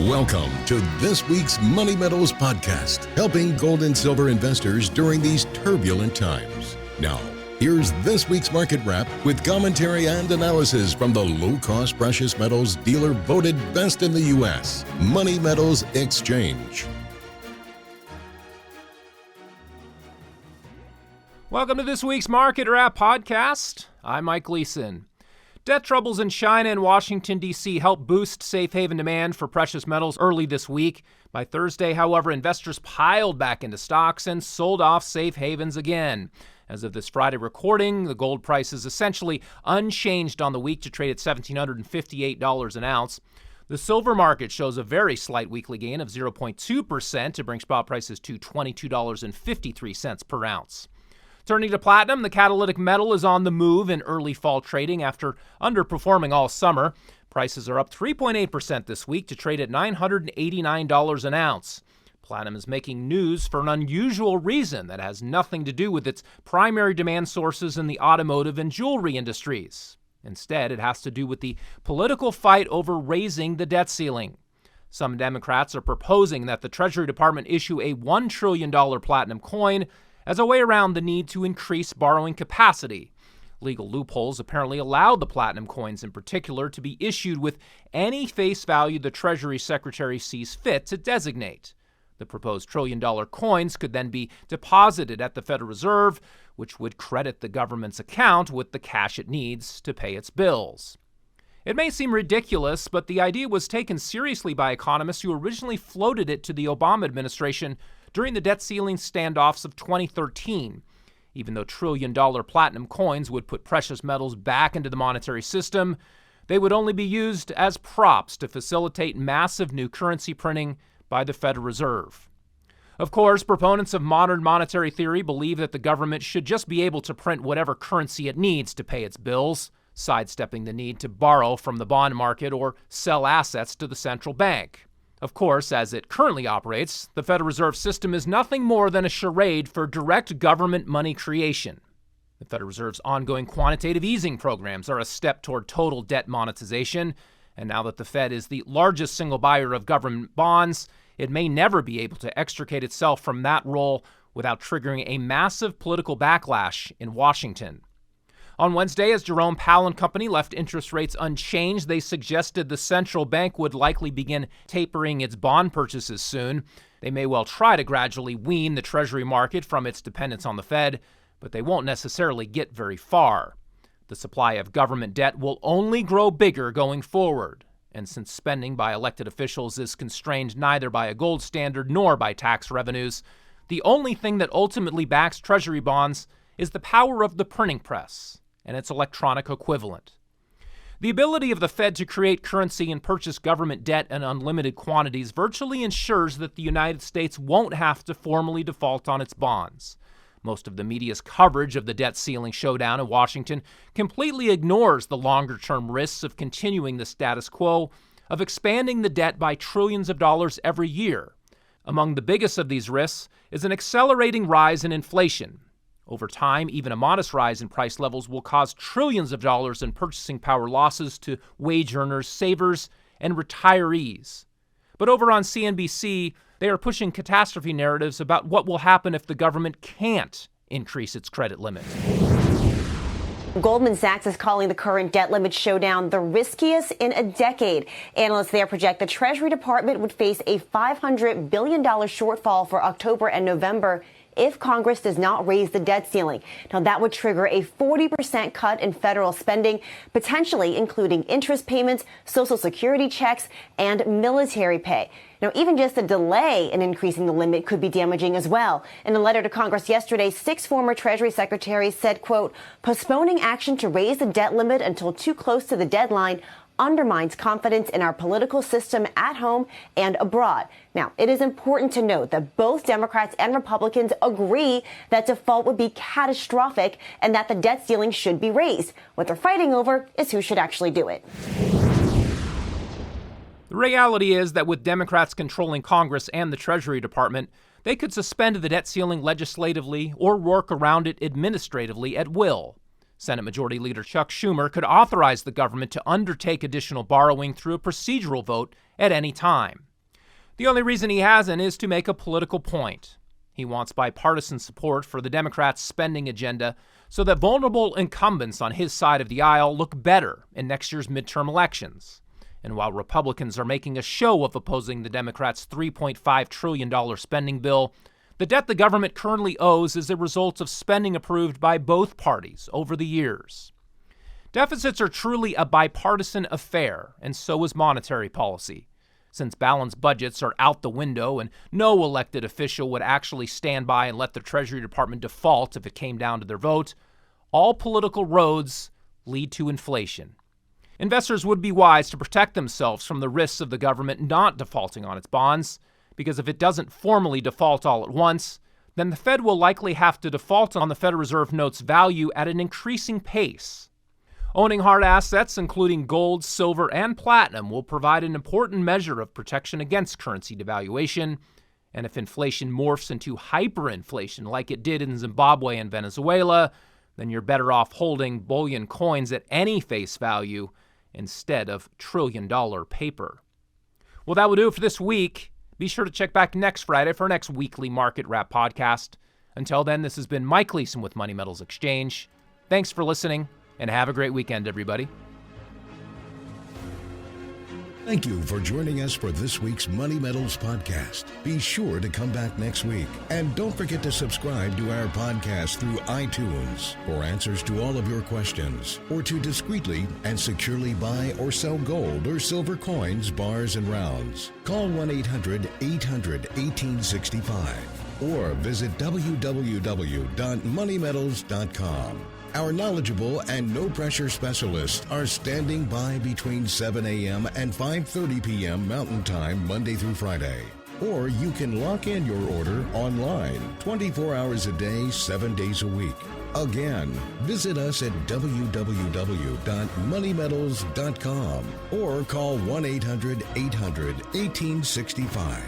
Welcome to this week's Money Metals podcast, helping gold and silver investors during these turbulent times. Now, here's this week's market wrap with commentary and analysis from the low-cost precious metals dealer voted best in the U.S., Money Metals Exchange. Welcome to this week's Market Wrap podcast. I'm Mike Gleason. Debt troubles in China and Washington, D.C. helped boost safe haven demand for precious metals early this week. By Thursday, however, investors piled back into stocks and sold off safe havens again. As of this Friday recording, the gold price is essentially unchanged on the week to trade at $1,758 an ounce. The silver market shows a very slight weekly gain of 0.2% to bring spot prices to $22.53 per ounce. Turning to platinum, the catalytic metal is on the move in early fall trading after underperforming all summer. Prices are up 3.8% this week to trade at $989 an ounce. Platinum is making news for an unusual reason that has nothing to do with its primary demand sources in the automotive and jewelry industries. Instead, it has to do with the political fight over raising the debt ceiling. Some Democrats are proposing that the Treasury Department issue a $1 trillion platinum coin as a way around the need to increase borrowing capacity. Legal loopholes apparently allow the platinum coins in particular to be issued with any face value the Treasury Secretary sees fit to designate. The proposed trillion-dollar coins could then be deposited at the Federal Reserve, which would credit the government's account with the cash it needs to pay its bills. It may seem ridiculous, but the idea was taken seriously by economists who originally floated it to the Obama administration during the debt ceiling standoffs of 2013. Even though trillion-dollar platinum coins would put precious metals back into the monetary system, they would only be used as props to facilitate massive new currency printing by the Federal Reserve. Of course, proponents of modern monetary theory believe that the government should just be able to print whatever currency it needs to pay its bills, sidestepping the need to borrow from the bond market or sell assets to the central bank. Of course, as it currently operates, the Federal Reserve System is nothing more than a charade for direct government money creation. The Federal Reserve's ongoing quantitative easing programs are a step toward total debt monetization, and now that the Fed is the largest single buyer of government bonds, it may never be able to extricate itself from that role without triggering a massive political backlash in Washington. On Wednesday, as Jerome Powell and company left interest rates unchanged, they suggested the central bank would likely begin tapering its bond purchases soon. They may well try to gradually wean the Treasury market from its dependence on the Fed, but they won't necessarily get very far. The supply of government debt will only grow bigger going forward. And since spending by elected officials is constrained neither by a gold standard nor by tax revenues, the only thing that ultimately backs Treasury bonds is the power of the printing press and its electronic equivalent. The ability of the Fed to create currency and purchase government debt in unlimited quantities virtually ensures that the United States won't have to formally default on its bonds. Most of the media's coverage of the debt ceiling showdown in Washington completely ignores the longer-term risks of continuing the status quo, of expanding the debt by trillions of dollars every year. Among the biggest of these risks is an accelerating rise in inflation. Over time, even a modest rise in price levels will cause trillions of dollars in purchasing power losses to wage earners, savers, and retirees. But over on CNBC, they are pushing catastrophe narratives about what will happen if the government can't increase its credit limit. Goldman Sachs is calling the current debt limit showdown the riskiest in a decade. Analysts there project the Treasury Department would face a $500 billion shortfall for October and November if Congress does not raise the debt ceiling. Now, that would trigger a 40% cut in federal spending, potentially including interest payments, Social Security checks, and military pay. Now, even just a delay in increasing the limit could be damaging as well. In a letter to Congress yesterday, 6 former Treasury secretaries said, quote, postponing action to raise the debt limit until too close to the deadline undermines confidence in our political system at home and abroad. Now, it is important to note that both Democrats and Republicans agree that default would be catastrophic and that the debt ceiling should be raised. What they're fighting over is who should actually do it. The reality is that with Democrats controlling Congress and the Treasury Department, they could suspend the debt ceiling legislatively or work around it administratively at will. Senate Majority Leader Chuck Schumer could authorize the government to undertake additional borrowing through a procedural vote at any time. The only reason he hasn't is to make a political point. He wants bipartisan support for the Democrats' spending agenda so that vulnerable incumbents on his side of the aisle look better in next year's midterm elections. And while Republicans are making a show of opposing the Democrats' $3.5 trillion spending bill, the debt the government currently owes is a result of spending approved by both parties over the years. Deficits are truly a bipartisan affair, and so is monetary policy. Since balanced budgets are out the window and no elected official would actually stand by and let the Treasury Department default if it came down to their vote, all political roads lead to inflation. Investors would be wise to protect themselves from the risks of the government not defaulting on its bonds, because if it doesn't formally default all at once, then the Fed will likely have to default on the Federal Reserve note's value at an increasing pace. Owning hard assets, including gold, silver, and platinum, will provide an important measure of protection against currency devaluation. And if inflation morphs into hyperinflation like it did in Zimbabwe and Venezuela, then you're better off holding bullion coins at any face value instead of trillion-dollar paper. Well, that will do it for this week. Be sure to check back next Friday for our next weekly Market Wrap podcast. Until then, this has been Mike Leeson with Money Metals Exchange. Thanks for listening, and have a great weekend, everybody. Thank you for joining us for this week's Money Metals podcast. Be sure to come back next week. And don't forget to subscribe to our podcast through iTunes for answers to all of your questions, or to discreetly and securely buy or sell gold or silver coins, bars, and rounds. Call 1-800-800-1865 or visit www.moneymetals.com. Our knowledgeable and no-pressure specialists are standing by between 7 a.m. and 5:30 p.m. Mountain Time, Monday through Friday. Or you can lock in your order online, 24 hours a day, 7 days a week. Again, visit us at www.moneymetals.com or call 1-800-800-1865.